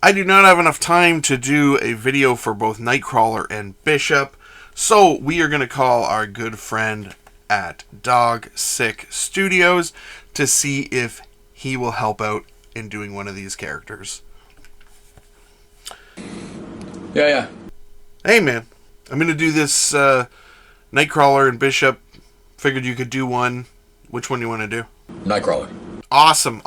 I do not have enough time to do a video for both Nightcrawler and Bishop, so we are going to call our good friend at Dogsick Studios to see if he will help out in doing one of these characters. Yeah. Hey man, I'm going to do this Nightcrawler and Bishop. Figured you could do one. Which one do you want to do? Nightcrawler. Awesome.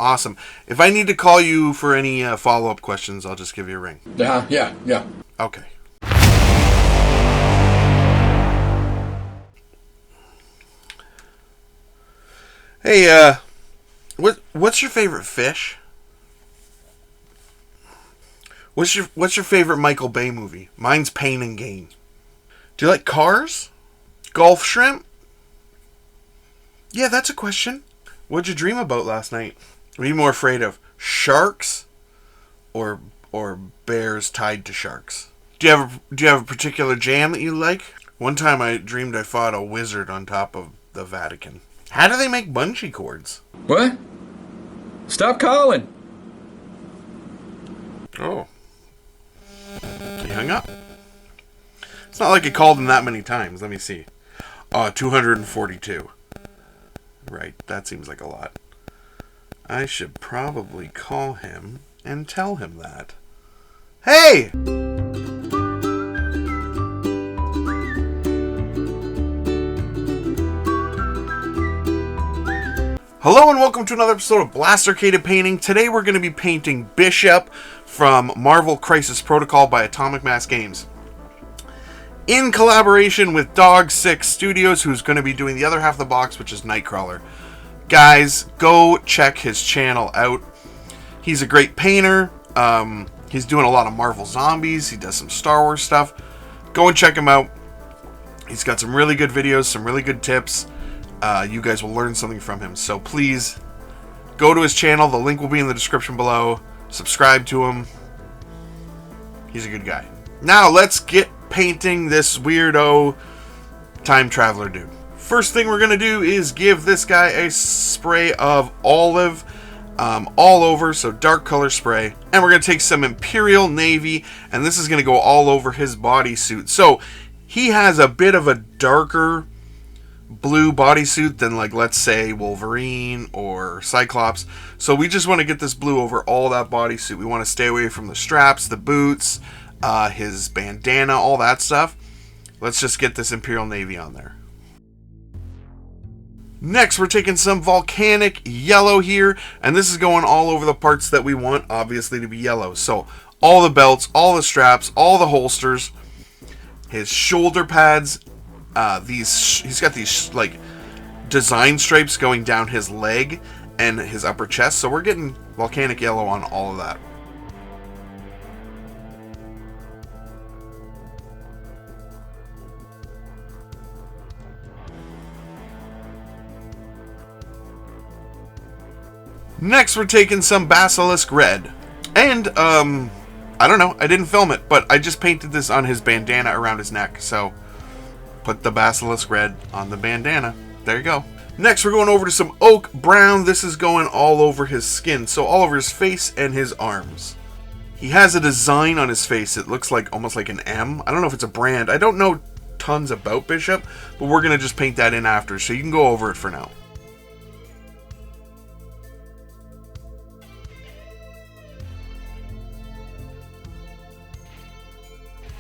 If I need to call you for any follow-up questions, I'll just give you a ring. Yeah. Okay. Hey, what's your favorite fish? What's your favorite Michael Bay movie? Mine's Pain and Gain. Do you like cars? Golf shrimp? Yeah, that's a question. What'd you dream about last night? What are you more afraid of? Sharks or bears tied to sharks? Do you have a particular jam that you like? One time I dreamed I fought a wizard on top of the Vatican. How do they make bungee cords? What? Stop calling. Oh. He hung up. It's not like he called him that many times. Let me see. 242. Right, that seems like a lot. I should probably call him and tell him that. Hey! Hello and welcome to another episode of Blastercated Painting. Today we're going to be painting Bishop from Marvel Crisis Protocol by Atomic Mass Games, in collaboration with Dogsick Studios, who's going to be doing the other half of the box, which is Nightcrawler. Guys, go check his channel out. He's a great painter. He's doing a lot of Marvel Zombies. He does some Star Wars stuff. Go and check him out. He's got some really good videos, some really good tips. You guys will learn something from him. So please, go to his channel. The link will be in the description below. Subscribe to him. He's a good guy. Now, let's get painting this weirdo time traveler dude. First thing we're going to do is give this guy a spray of olive all over, so dark color spray. And we're going to take some Imperial Navy, and this is going to go all over his bodysuit. So he has a bit of a darker blue bodysuit than, like, let's say Wolverine or Cyclops. So we just want to get this blue over all that bodysuit. We want to stay away from the straps, the boots, his bandana, all that stuff. Let's just get this Imperial Navy on there. Next, we're taking some volcanic yellow here, and this is going all over the parts that we want, obviously, to be yellow. So all the belts, all the straps, all the holsters, his shoulder pads, he's got these like design stripes going down his leg and his upper chest. So we're getting volcanic yellow on all of that. Next, we're taking some Basilisk Red. And, I don't know, I didn't film it, but I just painted this on his bandana around his neck. So, put the Basilisk Red on the bandana. There you go. Next, we're going over to some Oak Brown. This is going all over his skin, so all over his face and his arms. He has a design on his face. It looks like almost like an M. I don't know if it's a brand. I don't know tons about Bishop, but we're going to just paint that in after, so you can go over it for now.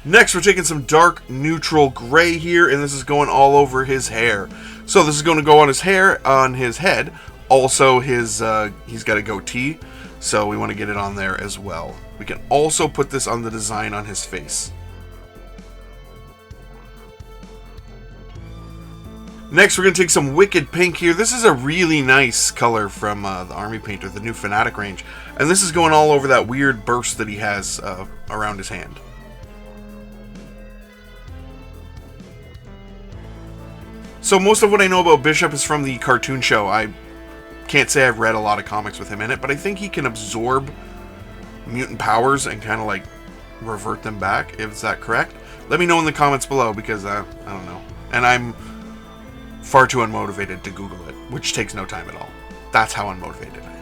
Next, we're taking some dark neutral gray here, and this is going all over his hair. So this is going to go on his hair, on his head. Also, he's got a goatee, so we want to get it on there as well. We can also put this on the design on his face. Next, we're going to take some Wicked Pink here. This is a really nice color from the Army Painter, the new Fanatic range. And this is going all over that weird burst that he has around his hand. So most of what I know about Bishop is from the cartoon show. I can't say I've read a lot of comics with him in it, but I think he can absorb mutant powers and kind of like revert them back. Is that correct? Let me know in the comments below, because I don't know. And I'm far too unmotivated to Google it, which takes no time at all. That's how unmotivated I am.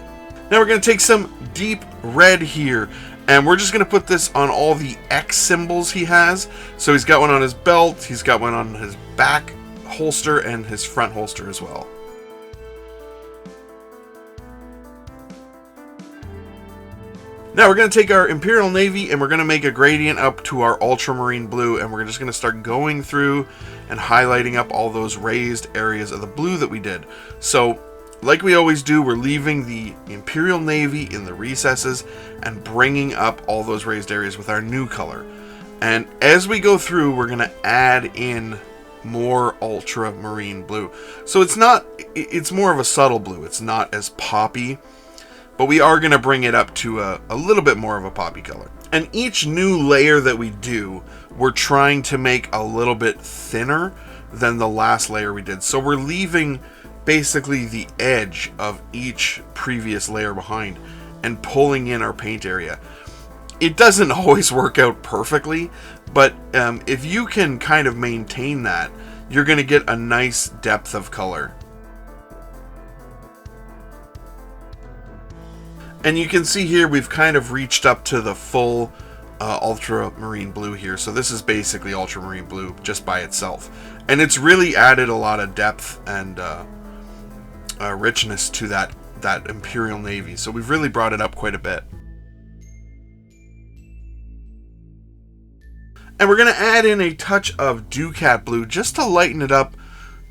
Now we're going to take some deep red here, And we're just going to put this on all the X symbols he has. So he's got one on his belt, he's got one on his back holster, and his front holster as well. Now we're going to take our Imperial Navy and we're going to make a gradient up to our Ultramarine Blue, and we're just going to start going through and highlighting up all those raised areas of the blue that we did. So like we always do, we're leaving the Imperial Navy in the recesses and bringing up all those raised areas with our new color. And as we go through, we're going to add in more Ultramarine Blue. So it's more of a subtle blue. It's not as poppy, but we are going to bring it up to a little bit more of a poppy color. And each new layer that we do, we're trying to make a little bit thinner than the last layer we did. So we're leaving basically the edge of each previous layer behind and pulling in our paint area. It doesn't always work out perfectly, but if you can kind of maintain that, you're going to get a nice depth of color. And you can see here we've kind of reached up to the full Ultramarine Blue here. So this is basically Ultramarine Blue just by itself. And it's really added a lot of depth and richness to that Imperial Navy. So we've really brought it up quite a bit. And we're going to add in a touch of Ducat Blue just to lighten it up,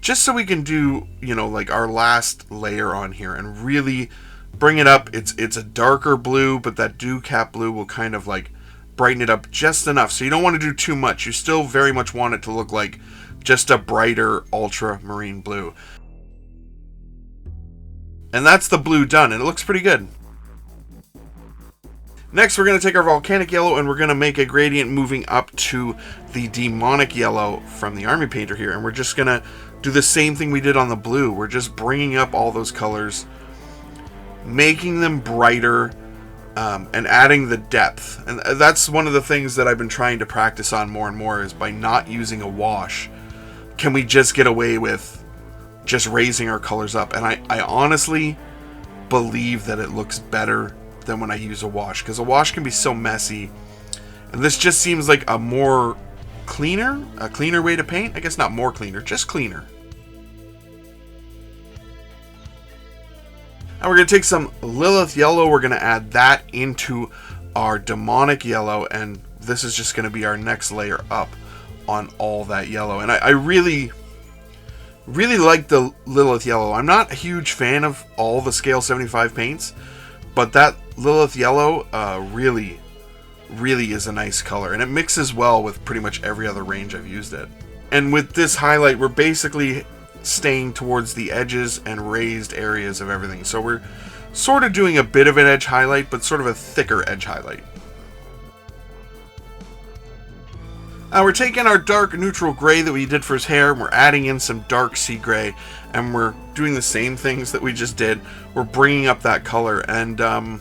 just so we can do, like our last layer on here and really bring it up. It's a darker blue, but that Ducat Blue will kind of like brighten it up just enough. So you don't want to do too much. You still very much want it to look like just a brighter Ultramarine Blue. And that's the blue done, and it looks pretty good. Next, we're going to take our Volcanic Yellow and we're going to make a gradient moving up to the Demonic Yellow from the Army Painter here. And we're just going to do the same thing we did on the blue. We're just bringing up all those colors, making them brighter, and adding the depth. And that's one of the things that I've been trying to practice on more and more, is by not using a wash, can we just get away with just raising our colors up. And I honestly believe that it looks better than when I use a wash, because a wash can be so messy, and this just seems like a cleaner way to paint. I guess not more cleaner, just cleaner. Now we're going to take some Lilith Yellow, we're going to add that into our Demonic Yellow, and this is just going to be our next layer up on all that yellow. And I really like the Lilith Yellow. I'm not a huge fan of all the Scale 75 paints, but that Lilith Yellow really is a nice color, and it mixes well with pretty much every other range I've used it. And with this highlight, we're basically staying towards the edges and raised areas of everything. So we're sort of doing a bit of an edge highlight, but sort of a thicker edge highlight. Now we're taking our dark neutral gray that we did for his hair, and we're adding in some dark sea gray, and we're doing the same things that we just did. We're bringing up that color, and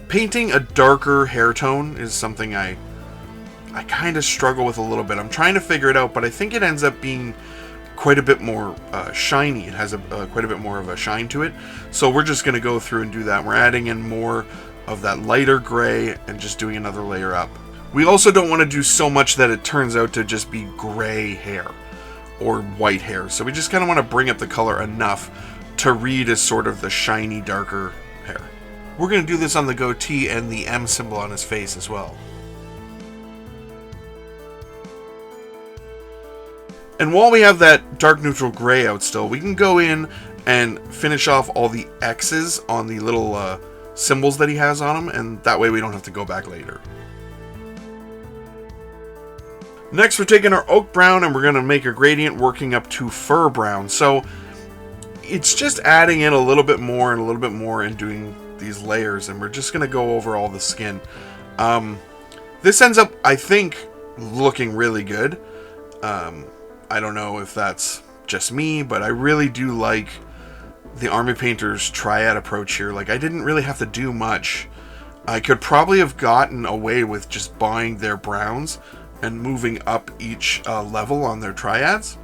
painting a darker hair tone is something I kind of struggle with a little bit. I'm trying to figure it out, but I think it ends up being quite a bit more shiny. It has quite a bit more of a shine to it. So we're just going to go through and do that. We're adding in more of that lighter gray and just doing another layer up. We also don't want to do so much that it turns out to just be gray hair or white hair. So we just kind of want to bring up the color enough to read as sort of the shiny, darker hair. We're going to do this on the goatee and the M symbol on his face as well. And while we have that dark neutral gray out still, we can go in and finish off all the X's on the little symbols that he has on them, and that way we don't have to go back later. Next, we're taking our oak brown and we're going to make a gradient working up to fur brown. So it's just adding in a little bit more and a little bit more and doing these layers, and we're just going to go over all the skin. This ends up, I think, looking really good. I don't know if that's just me, but I really do like the Army Painter's triad approach here. Like, I didn't really have to do much. I could probably have gotten away with just buying their browns and moving up each level on their triads.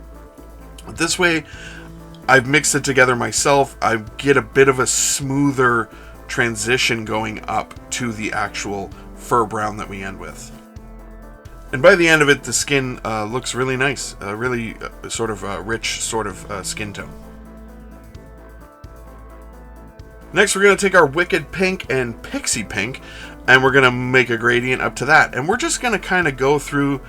This way, I've mixed it together myself. I get a bit of a smoother transition going up to the actual fur brown that we end with. And by the end of it, the skin looks really nice, really sort of rich sort of skin tone. Next, we're going to take our Wicked Pink and Pixie Pink, and we're going to make a gradient up to that. And we're just going to kind of go through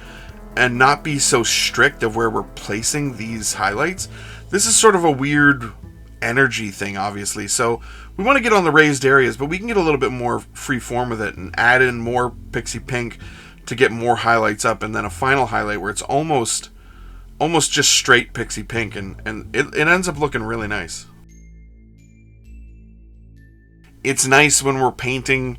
and not be so strict of where we're placing these highlights. This is sort of a weird energy thing, obviously. So we want to get on the raised areas, but we can get a little bit more free form with it and add in more Pixie Pink to get more highlights up, and then a final highlight where it's almost just straight Pixie Pink, and it ends up looking really nice. It's nice when we're painting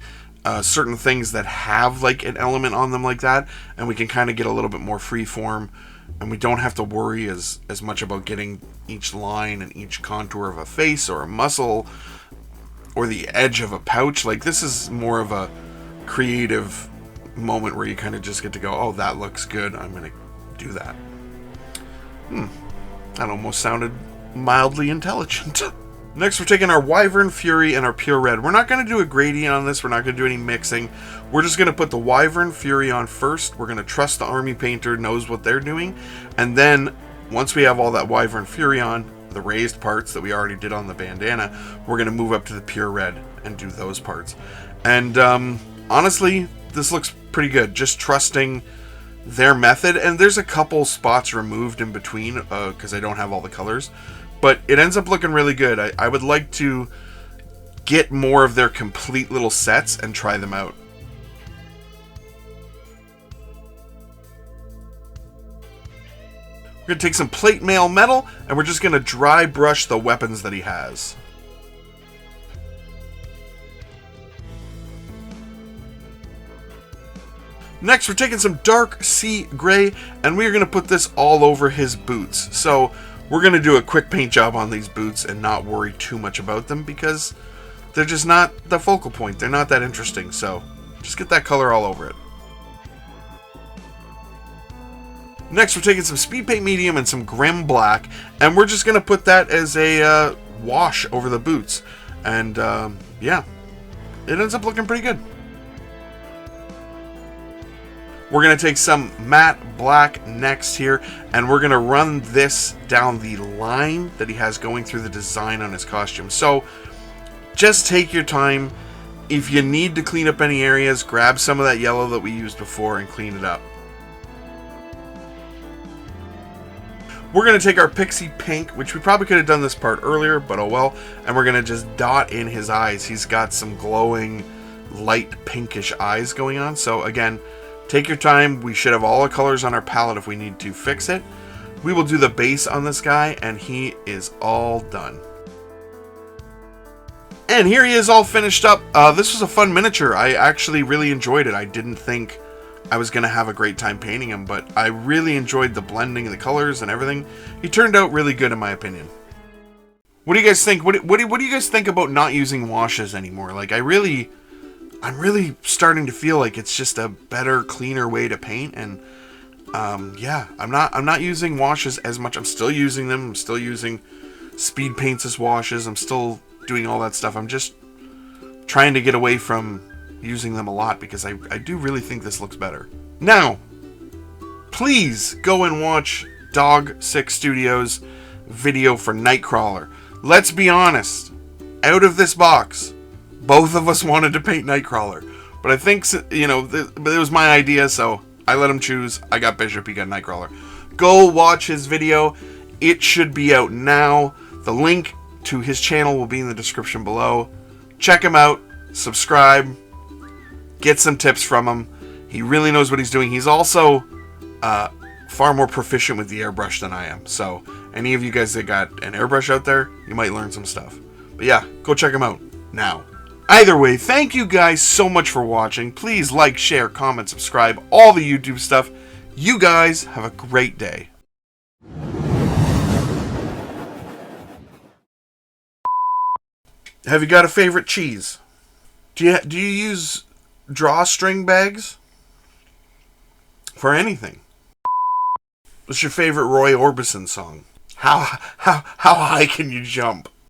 certain things that have like an element on them like that, and we can kind of get a little bit more free form, and we don't have to worry as much about getting each line and each contour of a face or a muscle or the edge of a pouch. Like, this is more of a creative moment where you kind of just get to go, oh, that looks good, I'm gonna do that. That almost sounded mildly intelligent. Next, we're taking our Wyvern Fury and our Pure Red. We're not going to do a gradient on this. We're not going to do any mixing. We're just going to put the Wyvern Fury on first. We're going to trust the army painter knows what they're doing. And then, once we have all that Wyvern Fury on, the raised parts that we already did on the bandana, we're going to move up to the Pure Red and do those parts. And honestly, this looks pretty good. Just trusting their method. And there's a couple spots removed in between because I don't have all the colors. But it ends up looking really good. I would like to get more of their complete little sets and try them out. We're going to take some plate mail metal, and we're just going to dry brush the weapons that he has. Next, we're taking some dark sea gray, and we're going to put this all over his boots. So we're going to do a quick paint job on these boots and not worry too much about them because they're just not the focal point. They're not that interesting, so just get that color all over it. Next, we're taking some Speed Paint Medium and some Grim Black, and we're just going to put that as a wash over the boots. And yeah, it ends up looking pretty good. We're going to take some matte black next here, and we're going to run this down the line that he has going through the design on his costume. So just take your time. If you need to clean up any areas, grab some of that yellow that we used before and clean it up. We're going to take our Pixie Pink, which we probably could have done this part earlier, but oh well, and we're going to just dot in his eyes. He's got some glowing, light pinkish eyes going on. So again, take your time. We should have all the colors on our palette if we need to fix it. We will do the base on this guy, and he is all done. And here he is all finished up. This was a fun miniature. I actually really enjoyed it. I didn't think I was going to have a great time painting him, but I really enjoyed the blending of the colors and everything. He turned out really good in my opinion. What do you guys think? What do you guys think about not using washes anymore? Like, I'm really starting to feel like it's just a better, cleaner way to paint, and yeah, I'm not using washes as much. I'm still using them. I'm still using speed paints as washes. I'm still doing all that stuff. I'm just trying to get away from using them a lot because I do really think this looks better. Now, please go and watch Dogsick Studios video for Nightcrawler. Let's be honest, out of this box, both of us wanted to paint Nightcrawler, but I think, you know, it was my idea, so I let him choose. I got Bishop, he got Nightcrawler. Go watch his video. It should be out now. The link to his channel will be in the description below. Check him out, subscribe, get some tips from him. He really knows what he's doing. He's also far more proficient with the airbrush than I am, so any of you guys that got an airbrush out there, you might learn some stuff. But yeah, go check him out now. Either way, thank you guys so much for watching. Please like, share, comment, subscribe, all the YouTube stuff. You guys have a great day. Have you got a favorite cheese? Do you use drawstring bags for anything? What's your favorite Roy Orbison song? How high can you jump?